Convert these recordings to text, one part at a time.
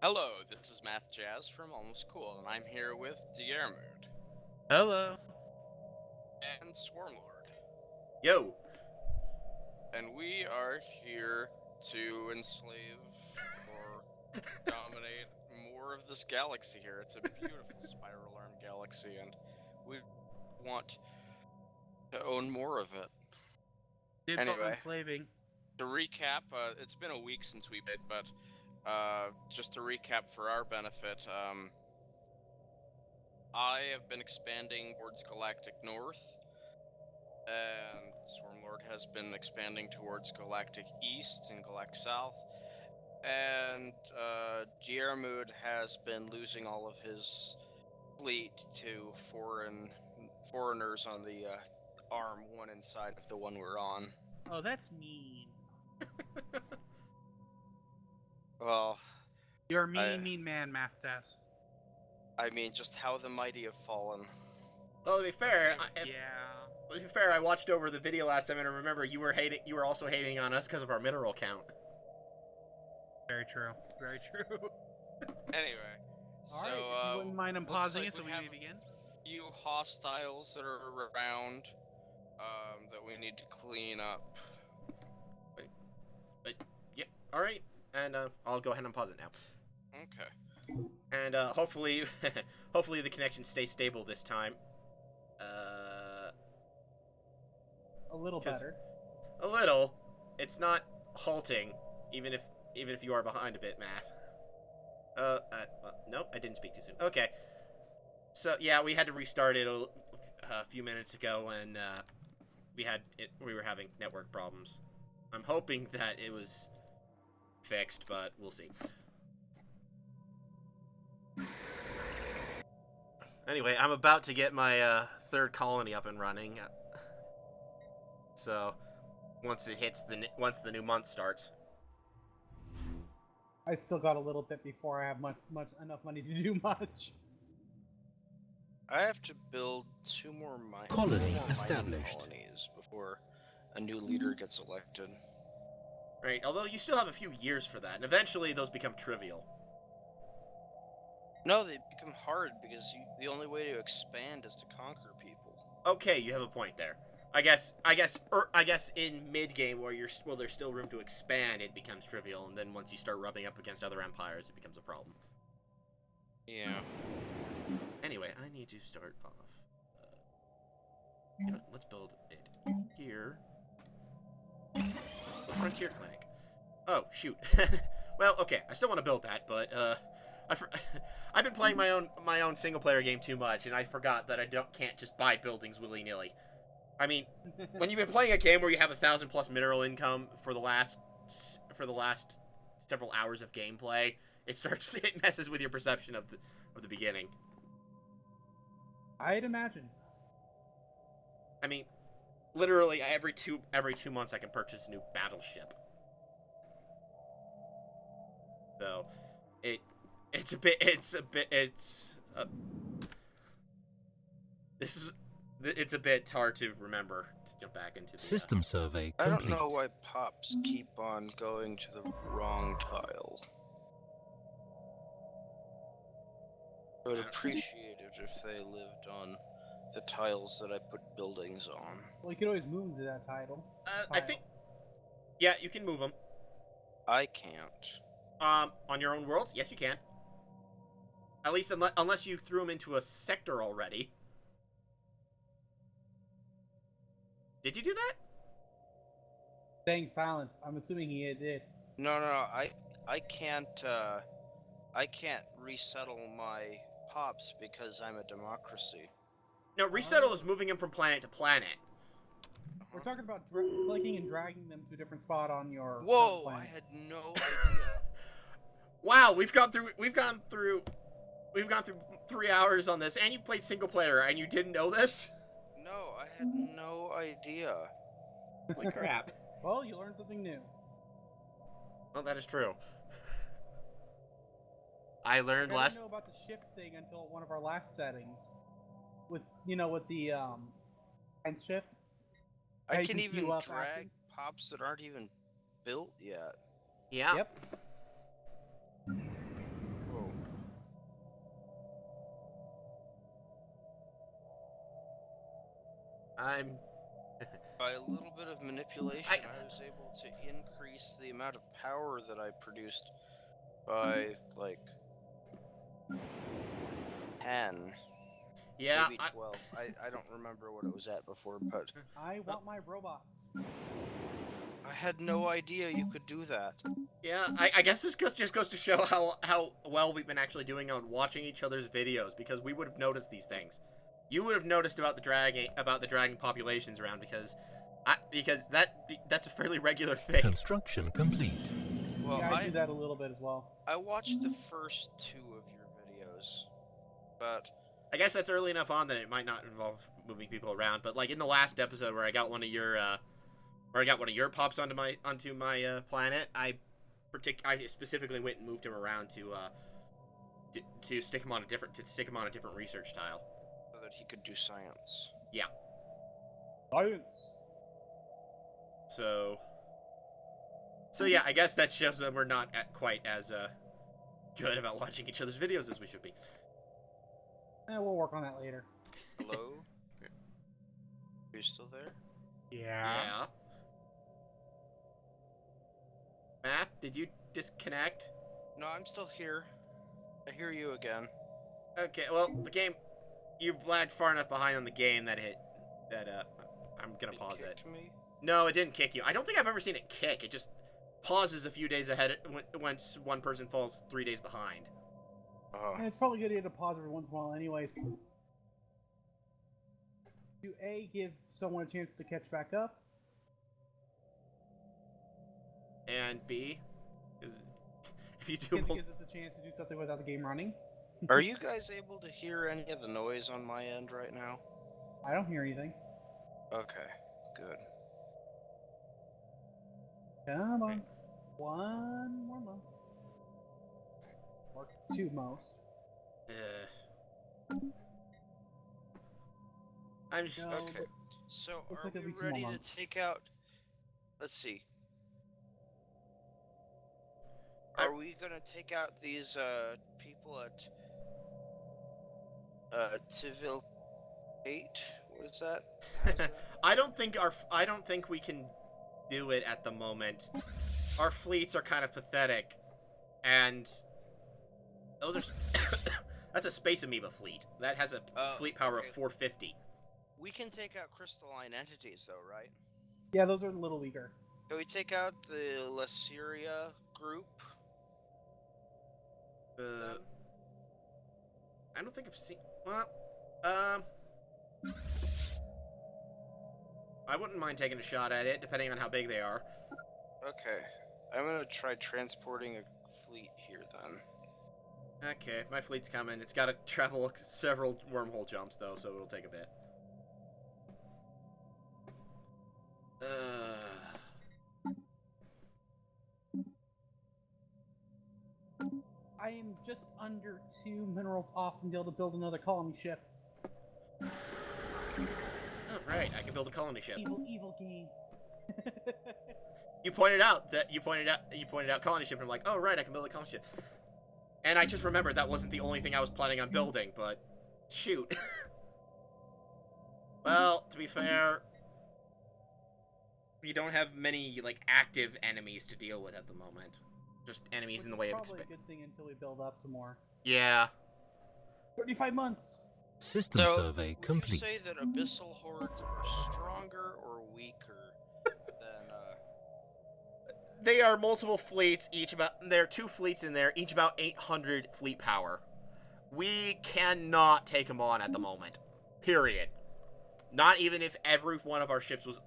Hello, this is Math Jazz from Almost Cool, and I'm here with Diermood Hello. and Swarmlord. Yo. And we are here to enslave or dominate more of this galaxy here. It's a beautiful spiral arm galaxy, and we want to own more of it. Dibs on Anyway, enslaving. to recap, it's been a week since we played, but just to recap for our benefit, I have been expanding towards Galactic North, and Swarmlord has been expanding towards Galactic East and Galactic South, and Diermood has been losing all of his fleet to foreigners on the arm one inside of the one we're on. Oh, that's mean. Well, You're a mean, I mean man, Math Test. I mean, just how the mighty have fallen. Well, to be fair, Yeah. I watched over the video last time, and I remember you were also hating on us because of our mineral count. Very true. Very true. Anyway, Alright, if you wouldn't mind pausing it so we may begin. Few hostiles that are around that we need to clean up. Yep. All right, and I'll go ahead and pause it now. Okay. And hopefully, hopefully the connection stays stable this time. A little better. A little. It's not halting, even if you are behind a bit, Math. Nope, I didn't speak too soon. Okay. So yeah, we had to restart it a few minutes ago, and we were having network problems. I'm hoping that it was fixed, but we'll see. Anyway, I'm about to get my third colony up and running. So once the new month starts. I still got a little bit before I have enough money to do much. I have to build two more Colony mining established. colonies before a new leader gets elected. Right, although you still have a few years for that, and eventually those become trivial. No, they become hard because the only way to expand is to conquer people. Okay, you have a point there. I guess in mid game where there's still room to expand, it becomes trivial, and then once you start rubbing up against other empires, it becomes a problem. Yeah. Anyway, I need to start off. You know, let's build it here. Frontier Clinic. Oh shoot. Well, okay, I still want to build that, but I've been playing my own single player game too much, and I forgot that I can't just buy buildings willy nilly. I mean, when you've been playing a game where you have 1,000+ mineral income for the last several hours of gameplay, it messes with your perception of the beginning. I'd imagine. I mean, literally every two months I can purchase a new battleship. So, it's a bit hard to remember to jump back into the System survey I complete. don't know why pops keep on going to the wrong tile. I would appreciate it if they lived on the tiles that I put buildings on. Well, you could always move them to that title. I think, yeah, you can move them. I can't. On your own worlds, yes, you can. At least unless you threw them into a sector already. Did you do that? Staying silent. I'm assuming he did. No, I can't resettle my pops because I'm a democracy. No, resettle is moving them from planet to planet. We're talking about clicking and dragging them to a different spot on your. Whoa! planet. I had no idea. Wow, we've gone through 3 hours on this, and you played single player, and you didn't know this? No, I had no idea. Holy crap. Well, you learned something new. Well, that is true. I learned I last. didn't know about the shift thing until one of our last settings. With the end shift. How I you can can even queue up drag actions. pops that aren't even built yet. Yeah. Yep. I'm... By a little bit of manipulation, I was able to increase the amount of power that I produced by, like, 10. Yeah, Maybe 12. I don't remember what it was at before, but I want my robots. I had no idea you could do that. yeah. I guess this just goes to show how well we've been actually doing on watching each other's videos, because we would have noticed these things. You would have noticed about the dragon populations around, because that's a fairly regular thing. Construction complete. Well, Yeah, I do that a little bit as well. I watched the first 2 of your videos, but I guess that's early enough on that it might not involve moving people around. But like in the last episode where I got one of your pops onto my planet, I specifically went and moved him around to stick him on a different research tile, so that he could do science. Yeah. Science. So yeah, I guess that shows that we're not quite as good about watching each other's videos as we should be. We'll work on that later. Hello? Are you still there? Yeah. Matt, did you disconnect? No, I'm still here. I hear you again. Okay, well, the game, you've lagged far enough behind on the game that I'm gonna pause it. Me? No, it didn't kick you. I don't think I've ever seen it kick. It just pauses a few days ahead once one person falls 3 days behind. And it's probably good to pause every once in a while anyways. To A, give someone a chance to catch back up. And B, if you do, Because it gives us a chance to do something without the game running. Are you guys able to hear any of the noise on my end right now? I don't hear anything. Okay, good. Come on. One more month. Or 2 most. I'm just No, Okay, so looks are like it'll we be 2 more ready to months. take out... Let's see. I- Are we gonna take out these people at Tivil 8? What is that? How is that? I don't think we can do it at the moment. Our fleets are kind of pathetic, and those are that's a space amoeba fleet. That has a fleet power okay. of 450. We can take out crystalline entities, though, right? Yeah, those are a little weaker. Can we take out the Lassyria group? Then? I don't think I've seen. Well, I wouldn't mind taking a shot at it, depending on how big they are. Okay, I'm gonna try transporting a fleet here then. Okay, my fleet's coming. It's got to travel several wormhole jumps, though, so it'll take a bit. I am just under 2 minerals off and be able to build another colony ship. Oh, right, I can build a colony ship. Evil game. You pointed out colony ship, and I'm like, oh right, I can build a colony ship. And I just remembered that wasn't the only thing I was planning on building, but shoot. Well, to be fair, we don't have many like active enemies to deal with at the moment. Just enemies in the way of Probably a good thing until we build up some more. Yeah. 35 months. System survey would complete. you say that abyssal hordes are stronger or weaker than They are multiple fleets, there are 2 fleets in there, each about 800 fleet power. We cannot take them on at the moment. Period. Not even if every one of our ships was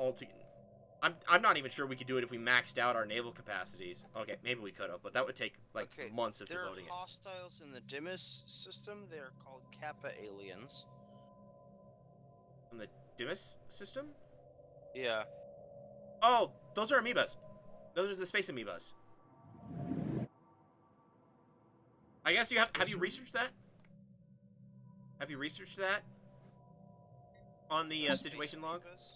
I'm not even sure we could do it if we maxed out our naval capacities. Okay, maybe we could have, but that would take like months of devoting There are hostiles in the Dimas system. They are called Kappa aliens. In the Dimas system? Yeah. Oh, those are amoebas. Those are the space amoebas. I guess you have you researched that? Have you researched that? On the situation log? Amoebas?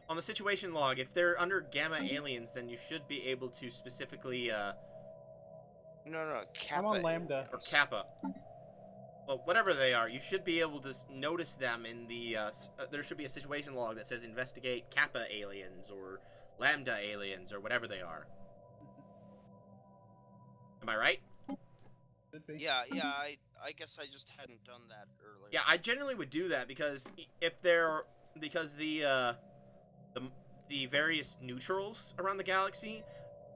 On the situation log, if they're under gamma aliens, then you should be able to specifically, No, Kappa. I'm on Lambda. or Kappa. well, whatever they are, you should be able to notice them in the, there should be a situation log that says investigate Kappa aliens, or Lambda aliens, or whatever they are. Am I right? Should be. Yeah, I guess I just hadn't done that earlier. Yeah, I generally would do that, because if they're, because the various neutrals around the galaxy,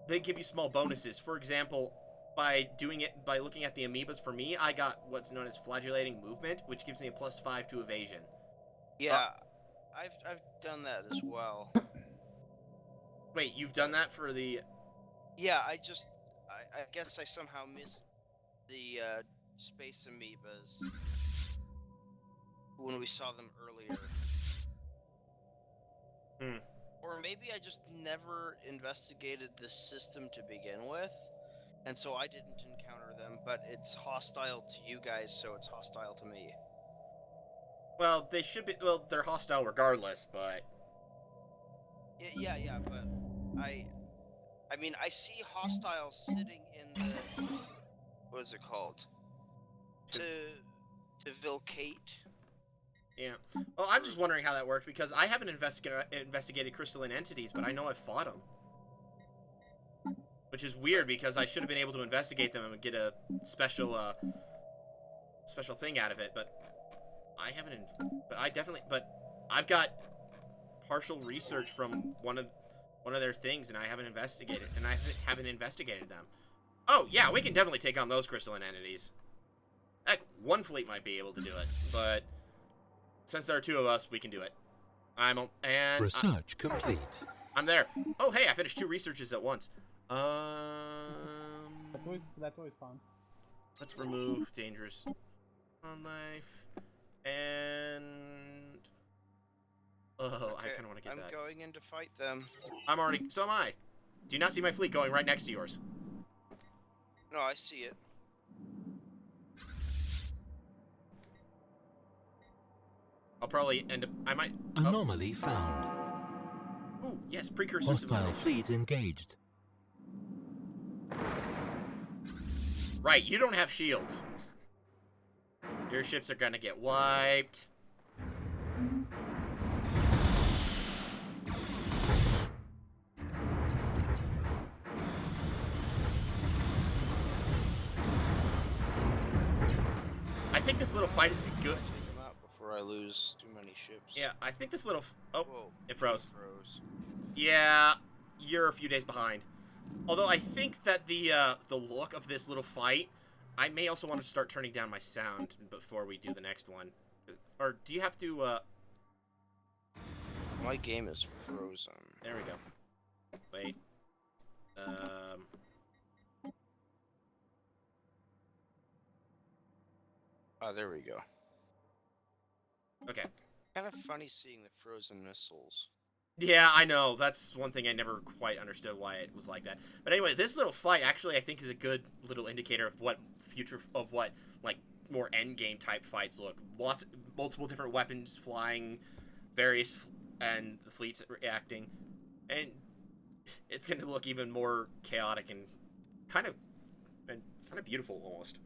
they give you small bonuses. For example, by looking at the amoebas, for me, I got what's known as flagellating movement, which gives me a +5 to evasion. Yeah, I've done that as well. Wait, you've done that for the... Yeah, I guess I somehow missed the space amoebas when we saw them earlier. Or maybe I just never investigated this system to begin with, and so I didn't encounter them, but it's hostile to you guys, so it's hostile to me. Well, they should be... Well, they're hostile regardless, but... Yeah, but I mean, I see hostiles sitting in the... What is it called? To Vilcate. Yeah. Well, I'm just wondering how that works, because I haven't investigated crystalline entities, but I know I've fought them. Which is weird, because I should have been able to investigate them and get a special thing out of it, but I haven't... But I've got partial research from one of their things, and I haven't investigated them. Oh, yeah, we can definitely take on those crystalline entities. Heck, one fleet might be able to do it, but since there are two of us, we can do it. Research complete. I'm there. Oh, hey, I finished 2 researches at once. That's always fun. Let's remove dangerous on life, and... Oh, okay, I kind of want to get that. I'm going in to fight them. So am I. Do you not see my fleet going right next to yours? No, I see it. I'll probably end up... I might... Anomaly found. Ooh, yes, precursor Hostile fleet engaged. Right, you don't have shields. Your ships are gonna get wiped. I think this little fight is good. Take them out before I lose too many ships. Yeah, I think this little... Oh, whoa, it froze. Froze. Yeah, you're a few days behind. Although I think that the look of this little fight, I may also want to start turning down my sound before we do the next one. Or do you have to, My game is frozen. There we go. Wait. Oh, there we go. Okay. Kind of funny seeing the frozen missiles. Yeah, I know. That's one thing I never quite understood why it was like that. But anyway, this little fight actually I think is a good little indicator of what like more endgame type fights look. Multiple different weapons flying, and the fleets reacting, and it's going to look even more chaotic and kind of beautiful almost.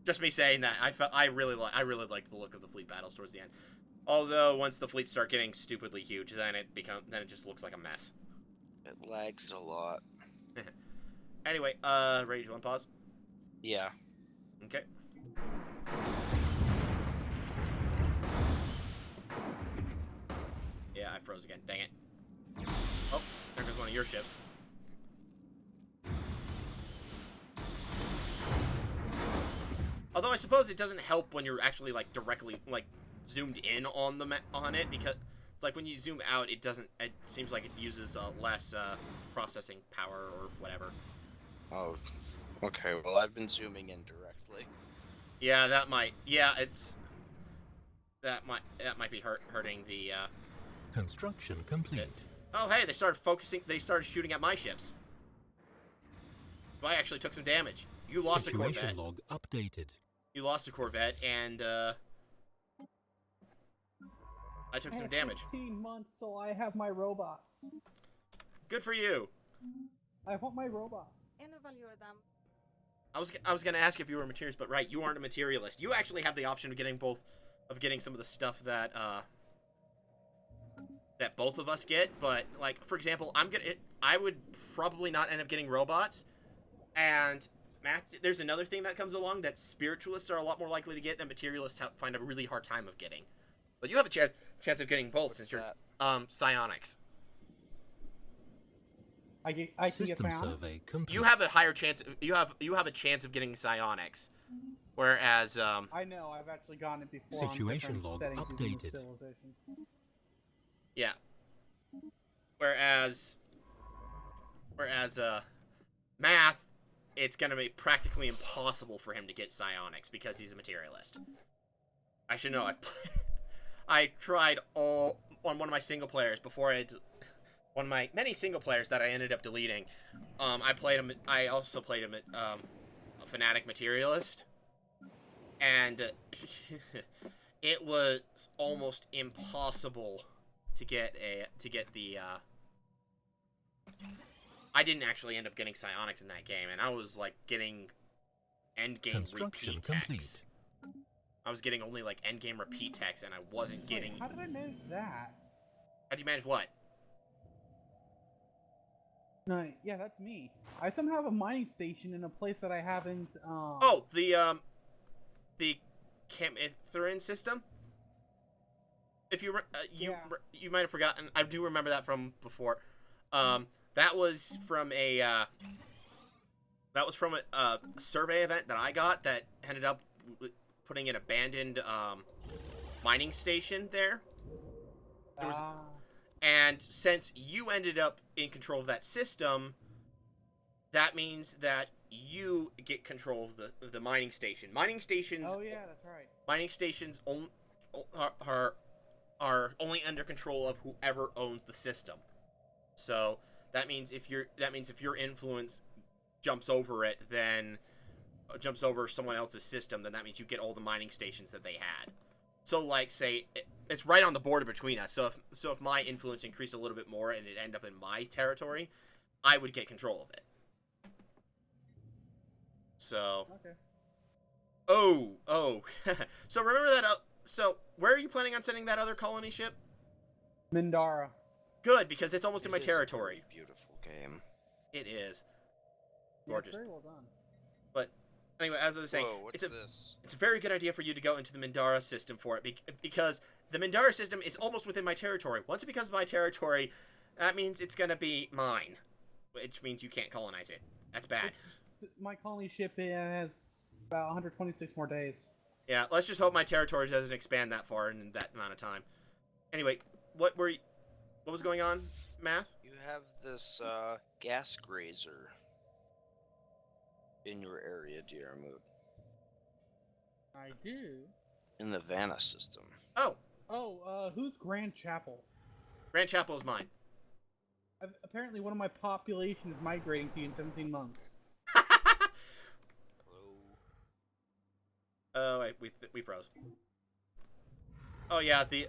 Just me saying that, I really liked the look of the fleet battles towards the end. Although once the fleets start getting stupidly huge, then it just looks like a mess. It lags a lot. Anyway, ready to unpause? Yeah. Okay. Yeah, I froze again. Dang it. Oh, there goes one of your ships. Although I suppose it doesn't help when you're actually like directly like zoomed in on it, because it's like when you zoom out, it seems like it uses less processing power or whatever. Oh, okay. Well, I've been zooming in directly. Yeah, that might be hurting the. Construction complete. Oh, hey, they started shooting at my ships. I actually took some damage. You lost a Corvette. Situation log updated. You lost a Corvette, and I took some damage. 15 months till I have my robots. Good for you. I want my robots. En evaluerar them. I was gonna ask if you were a materialist, but right, you aren't a materialist. You actually have the option of getting some of the stuff that that both of us get. But like, for example, I would probably not end up getting robots. And Matt, there's another thing that comes along that spiritualists are a lot more likely to get than materialists find a really hard time of getting. But you have a chance of getting both since you're psionics. I can get System found. survey complete. You have a higher chance. You have a chance of getting psionics, whereas I know. I've actually gotten it before. Situation on log settings using updated. Civilization. yeah. Whereas math, it's gonna be practically impossible for him to get psionics because he's a materialist. I should know. I tried on one of my single players before one of my many single players that I ended up deleting. I also played him a fanatic materialist, and it was almost impossible to get the. I didn't actually end up getting psionics in that game, and I was like getting end game Construction repeat complete. text. I was getting only like end game repeat text, and I wasn't getting. Wait, how did I manage that? How do you manage what? No, yeah, that's me. I somehow have a mining station in a place that I haven't. Oh, the Camithrin system. If you you might have forgotten. I do remember that from before. That was from a survey event that I got that ended up putting an abandoned mining station there. And since you ended up in control of that system, that means that you get control of the mining station. Mining stations. Oh yeah, that's right. Mining stations are only under control of whoever owns the system. So that means if your influence jumps over someone else's system, then that means you get all the mining stations that they had. So like, say it's right on the border between us. So if my influence increased a little bit more and it ended up in my territory, I would get control of it. So. Okay. Oh. So remember that. So where are you planning on sending that other colony ship? Mindara. Good, because it's almost in my It is a territory. very beautiful game. It is. Yeah, Gorgeous. very well done. But anyway, as I was saying, Whoa, what's it's this? a very good idea for you to go into the Mindara system for it, because the Mindara system is almost within my territory. Once it becomes my territory, that means it's gonna be mine, which means you can't colonize it. That's bad. My colony ship has about 126 more days. Yeah, let's just hope my territory doesn't expand that far in that amount of time. Anyway, what was going on, Math? You have this gas grazer in your area, Diarmut. I do. In the Vanna system. Oh, Who's Grand Chapel? Grand Chapel is mine. Apparently, one of my population is migrating to you in 17 months. Hello. Oh wait, we froze. Oh yeah, the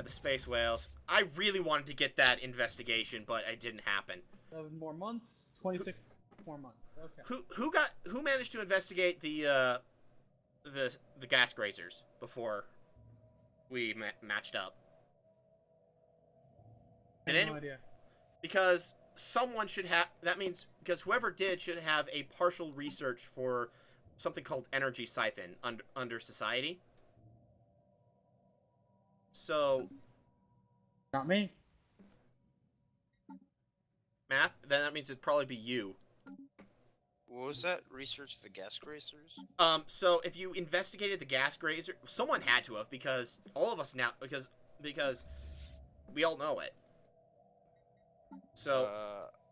space whales. I really wanted to get that investigation, but it didn't happen. 7 more months. 26 more months. Okay. Who managed to investigate the gas grazers before we matched up? I have no idea. Because someone should have. That means because whoever did should have a partial research for something called energy siphon under society. So. Not me. Math. Then that means it'd probably be you. What was that? Research the gas grazers? So if you investigated the gas grazer, someone had to have, because all of us now, because we all know it. So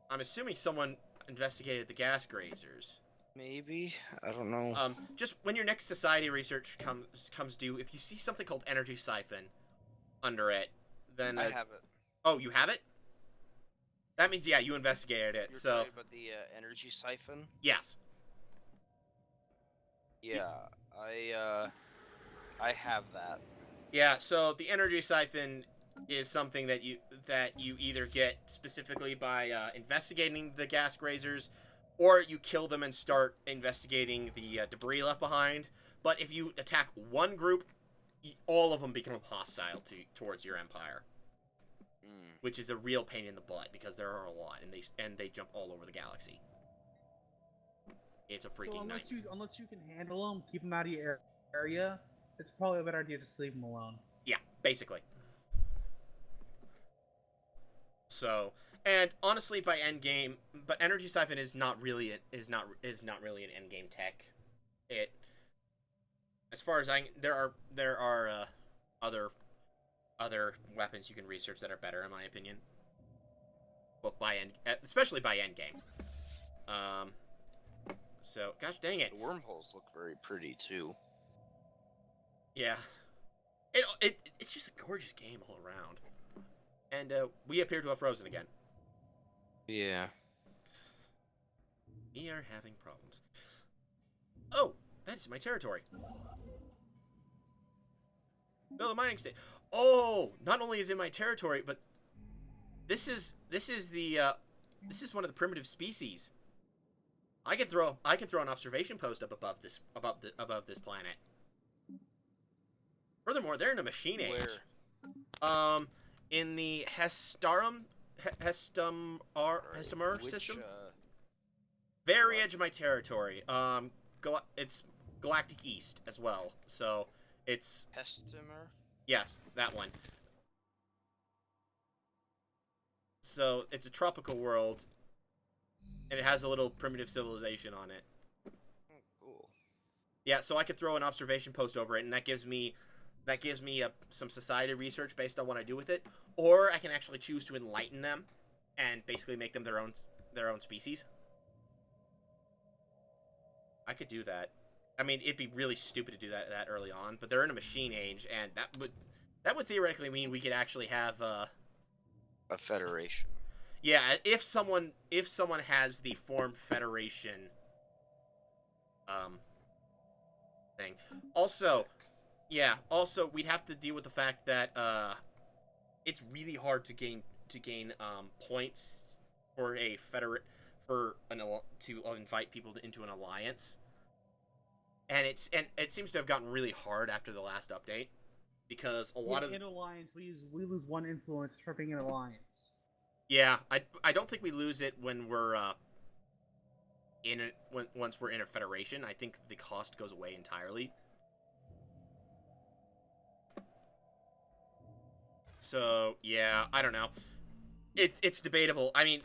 I'm assuming someone investigated the gas grazers. Maybe, I don't know. Just when your next society research comes due, if you see something called energy siphon under it, then I have it. Oh, you have it? That means yeah, you investigated it. You're so talking about the energy siphon? yes. Yeah, I have that. Yeah, so the energy siphon is something that you either get specifically by investigating the gas grazers, or you kill them and start investigating the debris left behind. But if you attack one group, all of them become hostile towards your empire, which is a real pain in the butt because there are a lot, and they jump all over the galaxy. It's a freaking nightmare. Unless you can handle them, keep them out of your area, it's probably a better idea to just leave them alone. Yeah, basically. So, and honestly, by endgame, but energy siphon is not really an endgame tech. It, as far as there are other weapons you can research that are better, in my opinion. Well, especially by endgame. So, gosh dang it. The wormholes look very pretty too. Yeah. It's just a gorgeous game all around. And we appear to have frozen again. Yeah. We are having problems. Oh, that's my territory. Build a mining station. Oh, not only is it my territory, but this is one of the primitive species. I can throw an observation post up above this planet. Furthermore, they're in a machine age. Where? In the Hestamar system. Very edge of my territory. It's Galactic East as well. So it's Hestamar? Yes, that one. So it's a tropical world, and it has a little primitive civilization on it. Oh, cool. Yeah, so I could throw an observation post over it, and that gives me some society research based on what I do with it, or I can actually choose to enlighten them and basically make them their own species. I could do that. I mean, it'd be really stupid to do that early on, but they're in a machine age, and that would theoretically mean we could actually have a federation. Yeah, if someone has the formed federation thing. Also, we'd have to deal with the fact that it's really hard to gain points for to invite people into an alliance. And it seems to have gotten really hard after the last update, because in alliance we lose one influence for being an alliance. Yeah, I don't think we lose it when we're once we're in a federation. I think the cost goes away entirely. So yeah, I don't know. It's debatable. I mean,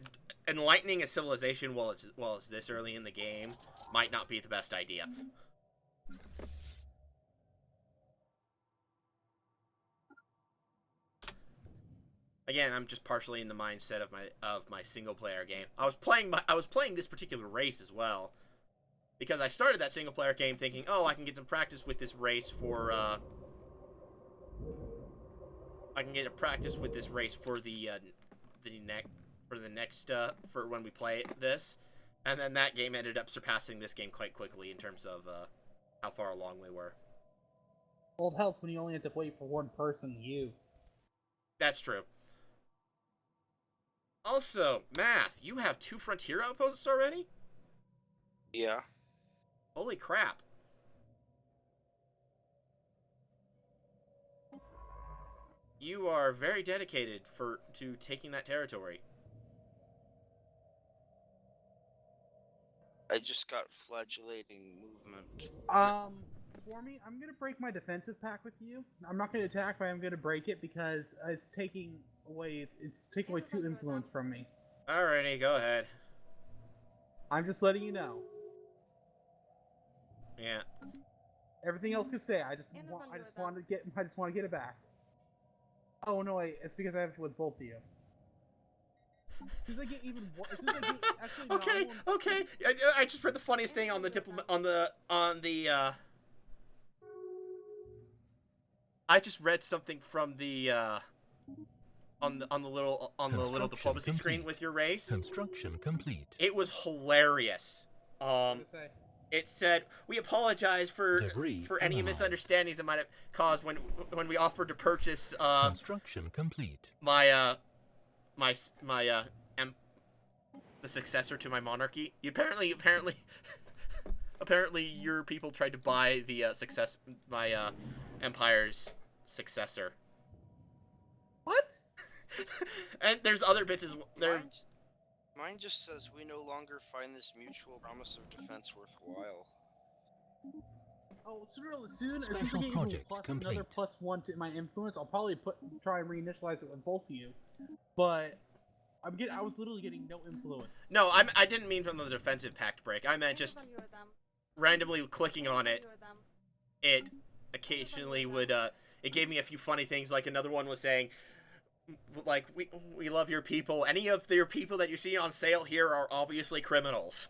enlightening a civilization while it's this early in the game might not be the best idea. Again, I'm just partially in the mindset of my single player game. I was playing this particular race as well, because I started that single player game thinking, oh, I can get some practice with this race for for when we play this, and then that game ended up surpassing this game quite quickly in terms of how far along we were. Well, it helps when you only have to wait for one person. That's true. Also, Math, you have 2 frontier outposts already? Yeah. Holy crap. You are very dedicated to taking that territory. I just got flagellating movement. For me, I'm gonna break my defensive pact with you. I'm not gonna attack, but I'm gonna break it because it's taking away 2 influence from me. Alrighty, go ahead. I'm just letting you know. Yeah. Everything else could say. I just want to get it back. Oh no, wait! It's because I have it with both of you. As soon as I get even one, actually, okay. I just read the funniest thing on the I just read something from the on the little diplomacy screen with your race. Construction complete. It was hilarious. It said, "We apologize for any misunderstandings that might have caused when we offered to purchase construction complete. the successor to my monarchy. Apparently, your people tried to buy the my empire's successor. What? And there's other bits as well. Mine just says we no longer find this mutual promise of defense worthwhile. Oh, soon as Special I get project plus complete. another +1 to my influence, I'll probably try and reinitialize it with both of you. But I was literally getting no influence. No, I didn't mean from the defensive pact break. I meant just randomly clicking on it. It occasionally would it gave me a few funny things. Like another one was saying, like, we love your people. Any of your people that you see on sale here are obviously criminals.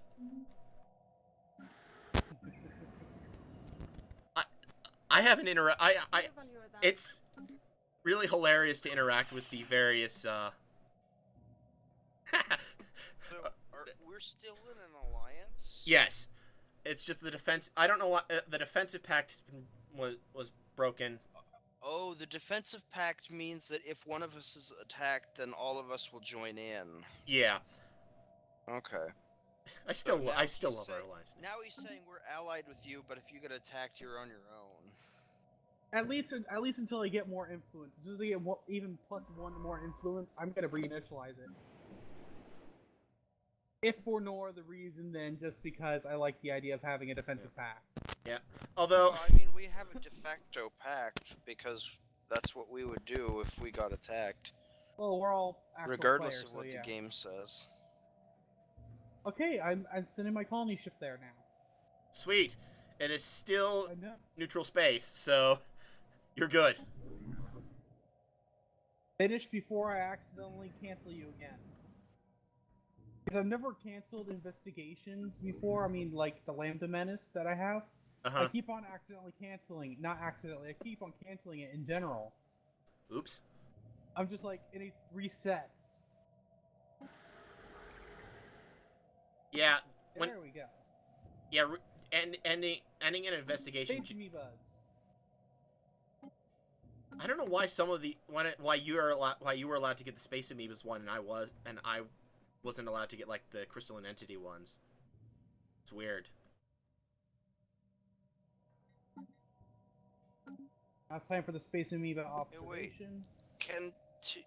I haven't it's really hilarious to interact with the various So, we're still in an alliance? Yes. It's just the defense. I don't know what the defensive pact was broken. Oh, the defensive pact means that if one of us is attacked, then all of us will join in. Yeah. Okay. I still love our alliance. Now he's saying we're allied with you, but if you get attacked, you're on your own. At least until I get more influence. As soon as I get even +1 more influence, I'm gonna reinitialize it. If for no other reason than just because I like the idea of having a defensive pact. Yeah. Although, well, I mean, we have a de facto pact because that's what we would do if we got attacked. Well, we're all actual regardless players, of what so yeah. the game says. Okay, I'm sending my colony ship there now. sweet. It is still I know. neutral space, so you're good. Finish before I accidentally cancel you again. Because I've never canceled investigations before. I mean, like the Lambda Menace that I have. I keep on accidentally canceling. Not accidentally, I keep on canceling it in general. Oops. I'm just like, and it resets. Yeah. There we go. Yeah. Ending an investigation. Face me, buds. I don't know why why you were allowed to get the Space Amoebas one and I wasn't allowed to get like the Crystalline Entity ones. It's weird. Now it's time for the Space Amoeba observation. Can two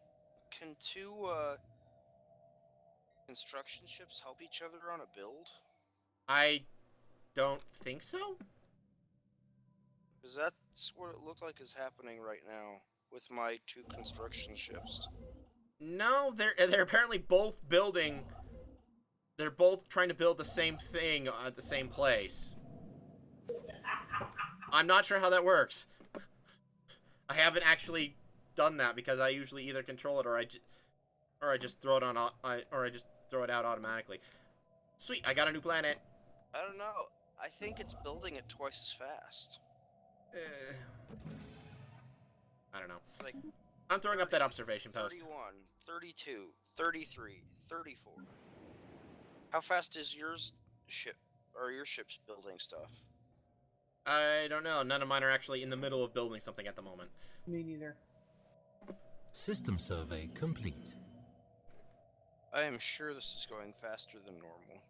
construction ships help each other on a build? I don't think so. Because that's what it looks like is happening right now with my 2 construction ships. No, they're apparently both building. They're both trying to build the same thing at the same place. I'm not sure how that works. I haven't actually done that because I usually either control it or I just throw it out automatically. Sweet, I got a new planet. I don't know. I think it's building it twice as fast. I don't know. Like I'm throwing up that observation post. 31, 32, 33, 34. How fast is your ships building stuff? I don't know. None of mine are actually in the middle of building something at the moment. Me neither. System survey complete. I am sure this is going faster than normal.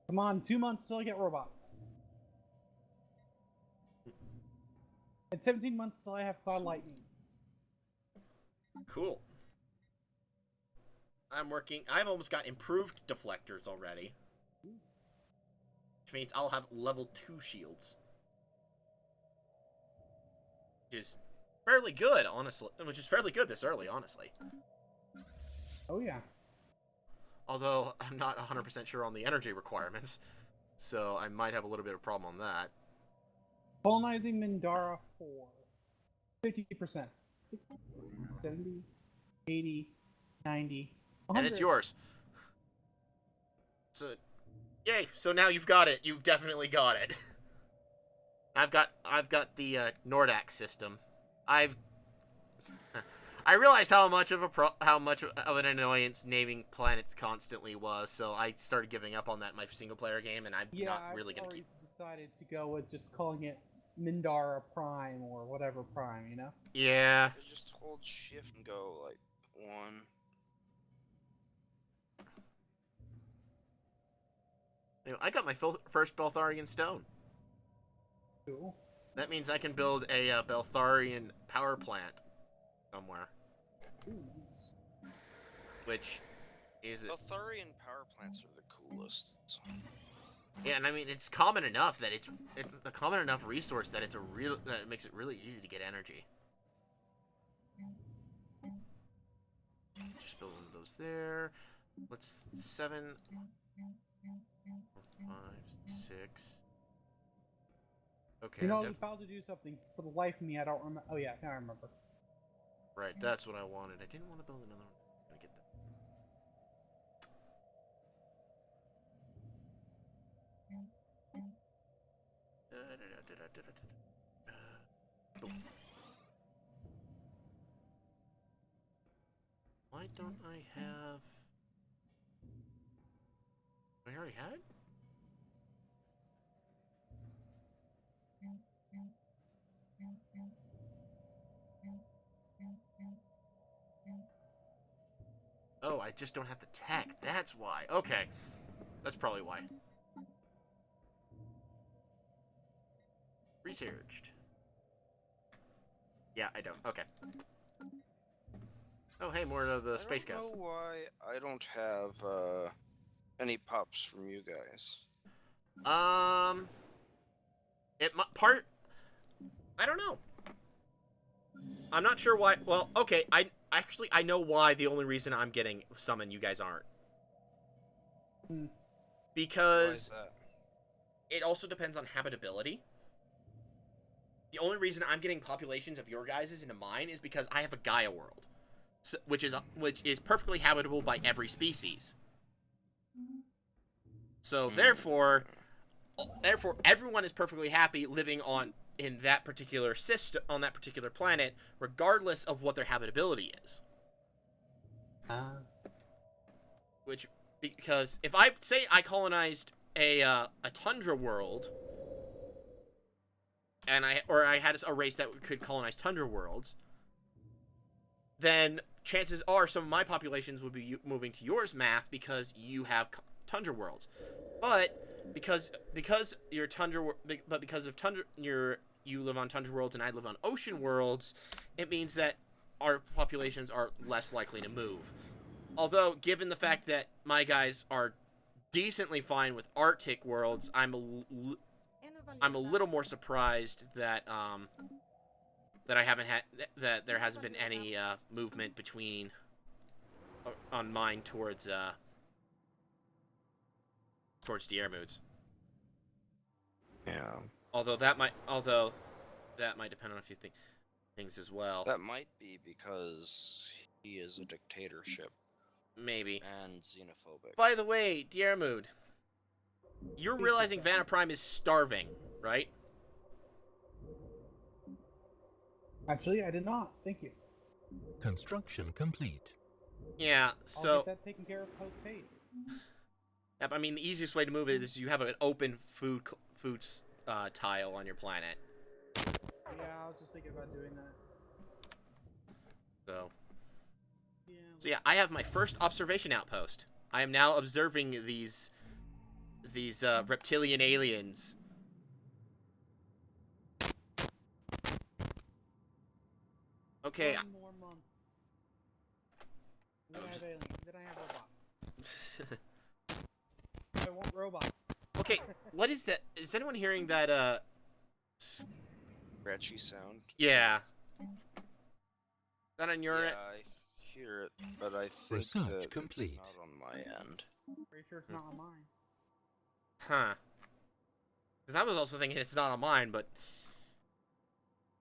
Come on, 2 months till I get robots. And 17 months till I have Cloud Lightning. Cool. I've almost got improved deflectors already. Which means I'll have level 2 shields. Which is fairly good, honestly. Which is fairly good this early, honestly. Oh yeah. Although, I'm not 100% sure on the energy requirements. So, I might have a little bit of problem on that. Colonizing Mindara 4. 50%. 60, 70, 80, 90, 100. And it's yours. So, yay! So now you've got it. You've definitely got it. I've got the Nordax system. I realized how much of an annoyance naming planets constantly was, so I started giving up on that in my single player game, and I'm not really gonna keep. I've decided to go with just calling it Mindara Prime or whatever Prime, you know? Yeah. Just hold shift and go like 1. You know, I got my first Beltharian stone. Cool. That means I can build a Beltharian power plant somewhere. Ooh. Which is Beltharian power plants are the coolest. yeah, and I mean it's common enough that it's a common enough resource that that it makes it really easy to get energy. Just build one of those there. What's 7, 5, 6. Okay. You know, you about to do something. For the life of me, I don't remember. Oh yeah, now I remember. Right, that's what I wanted. I didn't want to build another one. I'm gonna get that. Boom. Why don't I have... I already had it? Oh, I just don't have the tech. That's why. Okay. That's probably why. Researched. Yeah, I don't. Okay. Oh, hey, more of the space I guys. don't know why I don't have any pops from you guys. I don't know. I'm not sure why. Well, okay, I know why the only reason I'm getting summon you guys aren't. Why Because is that? it also depends on habitability. The only reason I'm getting populations of your guys' into mine is because I have a Gaia world, which is perfectly habitable by every species. So therefore everyone is perfectly happy living in that particular system on that particular planet, regardless of what their habitability is. Which, because if I say I colonized a tundra world, and I had a race that could colonize tundra worlds, then chances are some of my populations would be moving to yours math because you have tundra worlds. But because you're tundra, but because of tundra, you live on tundra worlds and I live on ocean worlds, it means that our populations are less likely to move. Although, given the fact that my guys are decently fine with Arctic worlds, I'm a little more surprised that that I haven't had that there hasn't been any movement between on mine towards Diermoods. Yeah. Although that might depend on a few things as well. That might be because he is a dictatorship. Maybe. And xenophobic. By the way, Diermood, you're realizing Vanna Prime is starving, right? Actually, I did not. Thank you. Construction complete. Yeah, so... I'll get that taken care of post-haste. Yep, I mean, the easiest way to move it is you have an open food tile on your planet. Yeah, I was just thinking about doing that. So... Yeah. So yeah, I have my first observation outpost. I am now observing these reptilian aliens. Okay. One more month. Then I have aliens. Then I have robots. I want robots. Okay, what is that? Is anyone hearing that, Scratchy sound? Yeah. Is that on your Yeah, end? I hear it, but I think Research that complete. it's not on my end. Pretty sure it's not on mine. Huh. Because I was also thinking it's not on mine, but...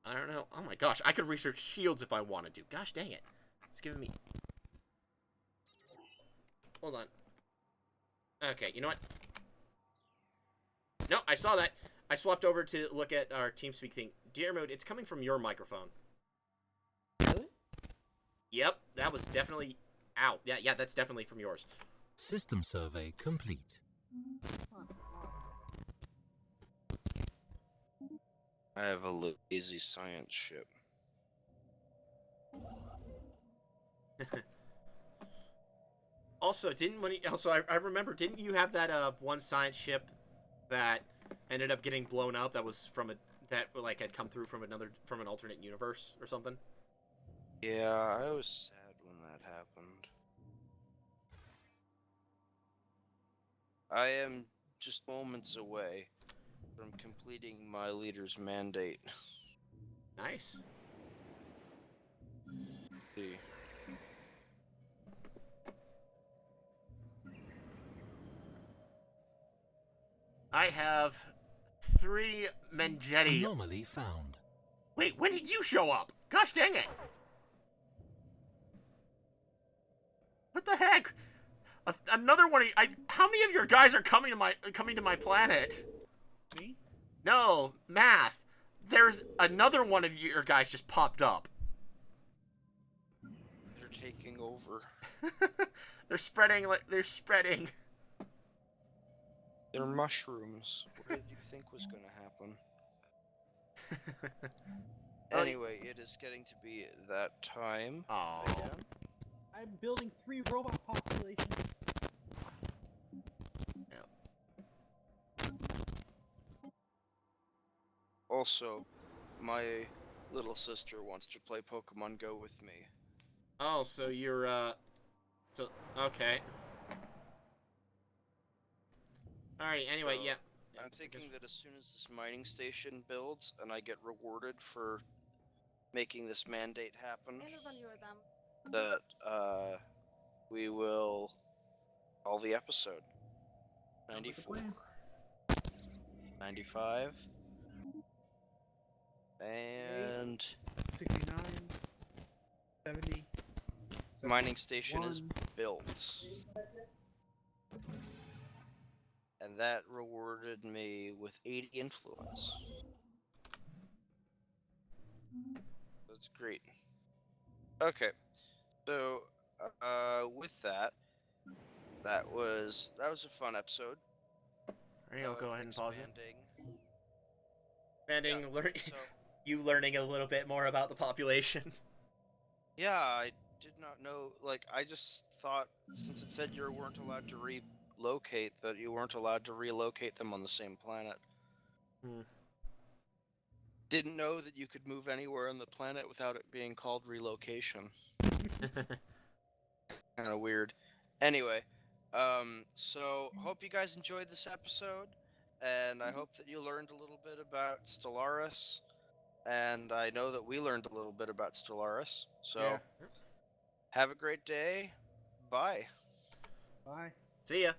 I don't know. Oh my gosh, I could research shields if I wanted to. Gosh dang it. It's giving me... Hold on. Okay, you know what? No, I saw that. I swapped over to look at our TeamSpeak thing. Diermood, it's coming from your microphone. Really? Yep, that was definitely... Ow. Yeah, that's definitely from yours. System survey complete. I have a lazy science ship. Also, I remember, didn't you have that one science ship that ended up getting blown up? That was that like had come through from an alternate universe or something. Yeah, I was sad when that happened. I am just moments away from completing my leader's mandate. Nice. See. I have 3 Mengetti. Anomaly found. Wait, when did you show up? Gosh dang it! What the heck? Another one. How many of your guys are coming to my planet? Me? No, Math. There's another one of your guys just popped up. They're taking over. They're spreading. They're mushrooms. What did you think was going to happen? Anyway, it is getting to be that time Oh. again. I'm building 3 robot populations. Also, my little sister wants to play Pokemon Go with me. Oh, so you're okay. Alright, anyway, yeah. I'm thinking that as soon as this mining station builds and I get rewarded for making this mandate happen, that we will call the episode. 94, 95, and 69, 70. mining station is 71. built. And that rewarded me with 80 influence. That's great. Okay, so with that, that was a fun episode. Alright, I'll go ahead and pause it. Expanding. Expanding, So you learning a little bit more about the population. yeah, I did not know. Like, I just thought since it said you weren't allowed to relocate, that you weren't allowed to relocate them on the same planet. Didn't know that you could move anywhere on the planet without it being called relocation. Kind of weird. Anyway, so hope you guys enjoyed this episode, and I hope that you learned a little bit about Stellaris, and I know that we learned a little bit about Stellaris. So, Yeah. have a great day. Bye. Bye. See ya.